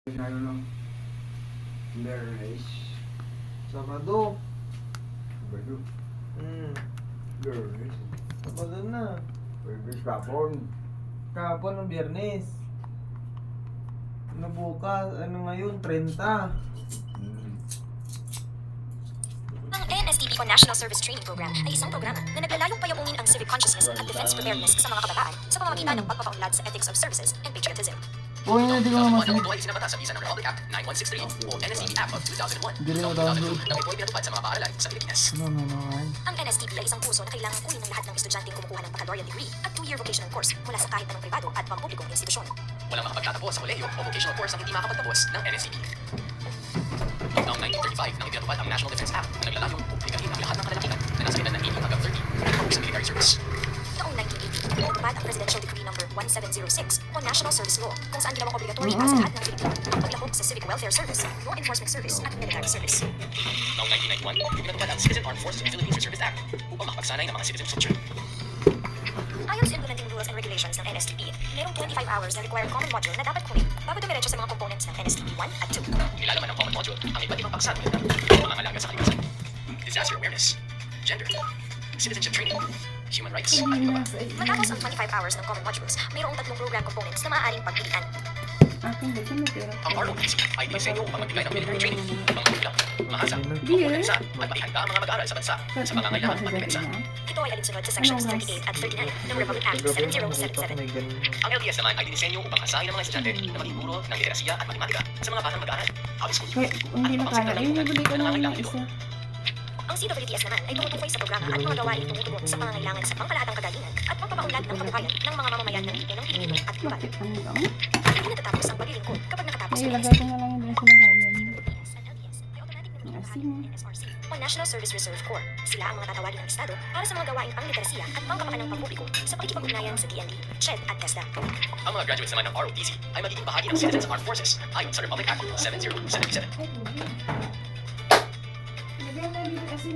Ano ng Bernays. Sabado. Sabado. Bernays. Sabado na. Bernays kapon. Kahapon ng Biyernes. Ano bukas? Ano ngayon? 30. Ang NSTP o National Service Training Program ay isang programa na naglalayong payapungin ang civic consciousness at defense preparedness sa mga kabataan sa pamamagitan ng pagpapaunlad sa ethics of services and patriotism. Uy, hindi ko naman Ito ay sinamata sa Visa ng Republic Act 9163 o NSTP Act of 2001 Hindi rin noong ako 2002 na ito ay pinatupad sa mga paaralan sa Pilipinas. Ano. Ang NSTP ay isang kurso na kailangang kunin ng lahat ng estudyanteng kumukuha ng baccalaureate degree at 2-year vocational course mula sa kahit anong pribado at pampublikong institusyon. Walang makapagtatapos sa kolehiyo o vocational course ang hindi makapagtapos ng NSTP. Noong 1935 nang ipinatupad ang National Defense Act na naglalayong publikahin ang lahat ng kalalakihan na nasa edad ng 18 hanggang 30 para sa military service. Noong 1980, inatupad ang Presidential Decree No. 1706 o National Service Law kung saan ginawang obligatory para sa lahat ng Pilipino ang paglahok sa Civic Welfare Service, Law Enforcement Service at Military Service. Noong 1991, ipinatupad ang Citizen Armed Forces and Philippines Reservist Act upang makapagsanay ng mga citizens sa training. Ayon sa implementing rules and regulations ng NSTP, mayroong 25 hours na required common module na dapat kunin bago dumiretso sa mga components ng NSTP 1 at 2. Nilalaman ng common module ang iba't ibang paksa tulad ng pangangalaga sa kalikasan, disaster awareness, gender, citizenship training, human rights, at iba pa. Matapos ang 25 hours ng common modules, mayroong 3 program components na maaaring pagpilian. Ang ROTC ay dinisenyo upang magbigay ng military training, mga magulang, mahasa, pagkulansa, at maihanda ang mga mag-aaral sa bansa sa pangangailangan at depensa. Ito ay alinsunod sa Sections 38 at 39 ng Republic Act 7077. Ang LTS naman ay dinisenyo upang asahin ang mga estudyante na maging guro ng literasya at matematika sa mga batang mag-aaral, high school, Kaya at hindi iba na pang kaya, sektor ng bibili lipunan ko na na nangangailangan ng ito. isa. Ang CWTS naman ay tumutukoy sa programa at mga gawain tumutugon sa pangangailangan sa pangkalahatang kagalingan at pagpapaunlad ng kabuhayan ng mga mamamayan ng lipunang Pilipino at global. Bakit ang lang? Hindi natatapos ang paglilingkod kapag nakatapos Ay, ang ilagay ko na lang yung dress na bayan. o National Service Reserve Corps. Sila ang mga tatawagin ng Estado para sa mga gawaing pangliterasya at pangkapakanang pampubliko sa pakikipag-ugnayan sa DND, SHED at TESDA. Ang mga graduates naman ng ROTC ay magiging bahagi ng Citizens Armed Forces ayon sa Republic Act 7077. Ilagay mo na dito kasi